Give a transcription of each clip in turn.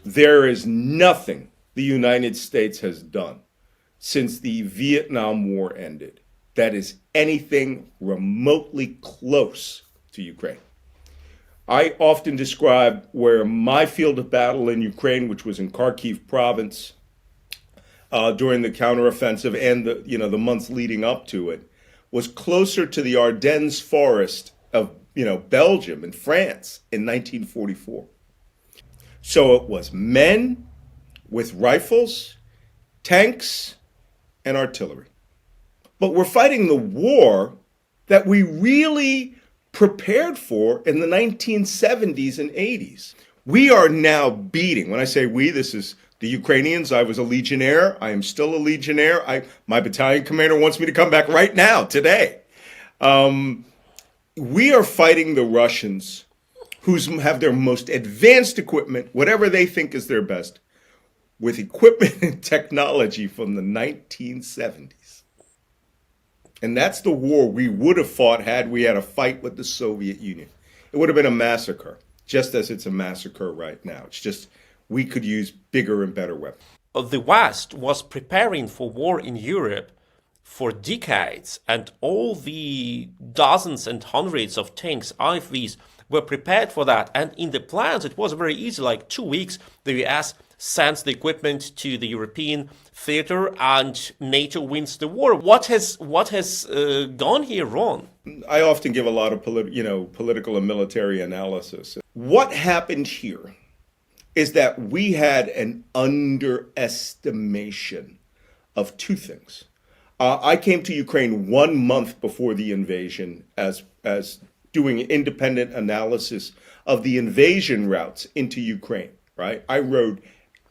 There is nothing the United States has done since the Vietnam War ended that is anything remotely close to Ukraine. I often describe where my field of battle in Ukraine, which was in Kharkiv province, during the counteroffensive and the months leading up to it, was closer to the Ardennes forest of Belgium and France in 1944. So it was men with rifles, tanks, and artillery. But we're fighting the war that we really prepared for in the 1970s and 80s. We are now beating, when I say we, this is the Ukrainians. I was a Legionnaire. I am still a Legionnaire. My battalion commander wants me to come back right now, today. We are fighting the Russians, who have their most advanced equipment, whatever they think is their best, with equipment and technology from the 1970s. And that's the war we would have fought had we had a fight with the Soviet Union. It would have been a massacre, just as it's a massacre right now. It's just we could use bigger and better weapons. The West was preparing for war in Europe for decades, and all the dozens and hundreds of tanks, IFVs, were prepared for that. And in the plans, it was very easy, like 2 weeks, the US sends the equipment to the European theater and NATO wins the war. What has gone here wrong? I often give a lot of political and military analysis. What happened here is that we had an underestimation of two things. I came to Ukraine 1 month before the invasion as doing independent analysis of the invasion routes into Ukraine, right? I rode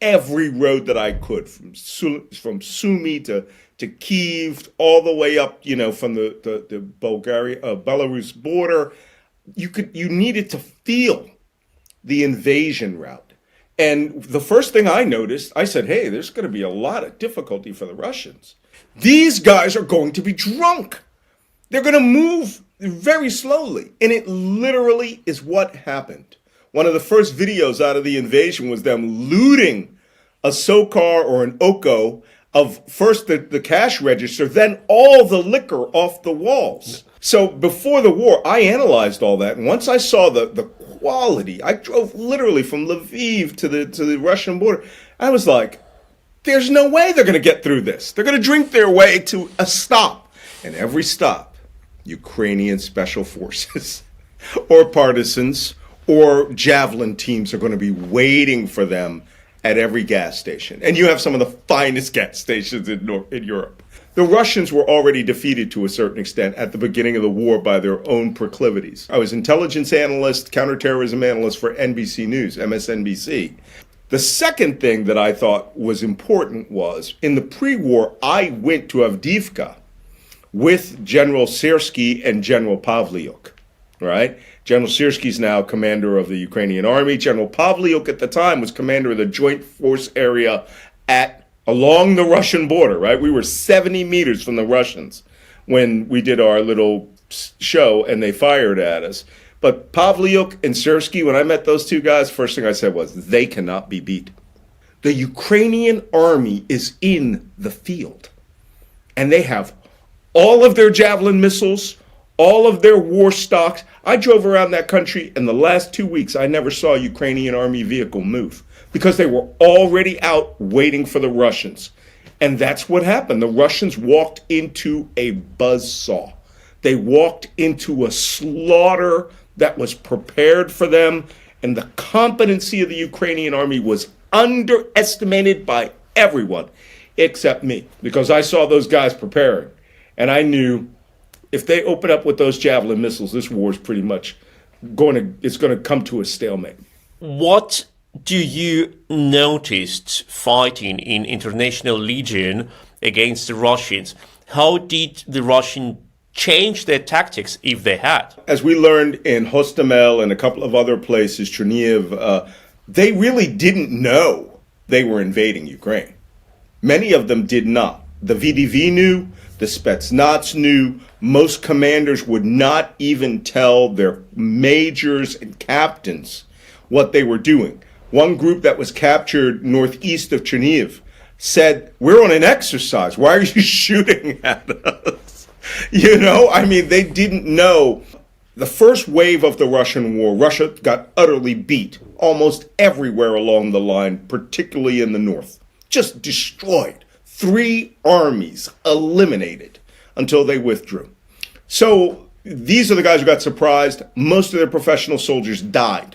every road that I could, from Sumy to Kyiv, all the way up, from the Belarus border. You needed to feel the invasion route. And the first thing I noticed, I said, hey, there's going to be a lot of difficulty for the Russians. These guys are going to be drunk. They're going to move very slowly. And it literally is what happened. One of the first videos out of the invasion was them looting a SOCAR or an OKO of first the cash register, then all the liquor off the walls. So before the war, I analyzed all that. And once I saw the quality, I drove literally from Lviv to the Russian border. I was like, there's no way they're going to get through this. They're going to drink their way to a stop. And every stop, Ukrainian special forces or partisans or javelin teams are going to be waiting for them at every gas station. And you have some of the finest gas stations in Europe. The Russians were already defeated to a certain extent at the beginning of the war by their own proclivities. I was intelligence analyst, counterterrorism analyst for NBC News, MSNBC. The second thing that I thought was important was, in the pre-war, I went to Avdiivka with General Sergei and General Pavlyuk, right? General Sergei is now commander of the Ukrainian army. General Pavlyuk at the time was commander of the joint force area along the Russian border, right? We were 70 meters from the Russians when we did our little show and they fired at us. But Pavlyuk and Sergei, when I met those two guys, first thing I said was, they cannot be beat. The Ukrainian army is in the field. And they have all of their javelin missiles, all of their war stocks. I drove around that country in the last 2 weeks. I never saw a Ukrainian army vehicle move because they were already out waiting for the Russians. And that's what happened. The Russians walked into a buzzsaw. They walked into a slaughter that was prepared for them. And the competency of the Ukrainian army was underestimated by everyone except me, because I saw those guys preparing. And I knew if they open up with those javelin missiles, this war is pretty much going to come to a stalemate. What do you notice fighting in International Legion against the Russians? How did the Russians change their tactics, if they had? As we learned in Hostomel and a couple of other places, Chernihiv, they really didn't know they were invading Ukraine. Many of them did not. The VDV knew, the Spetsnaz knew. Most commanders would not even tell their majors and captains what they were doing. One group that was captured northeast of Chernihiv said, "We're on an exercise. Why are you shooting at us?" I mean, they didn't know. The first wave of the Russian war, Russia got utterly beat almost everywhere along the line, particularly in the north. Just destroyed. 3 armies eliminated until they withdrew. So these are the guys who got surprised. Most of their professional soldiers died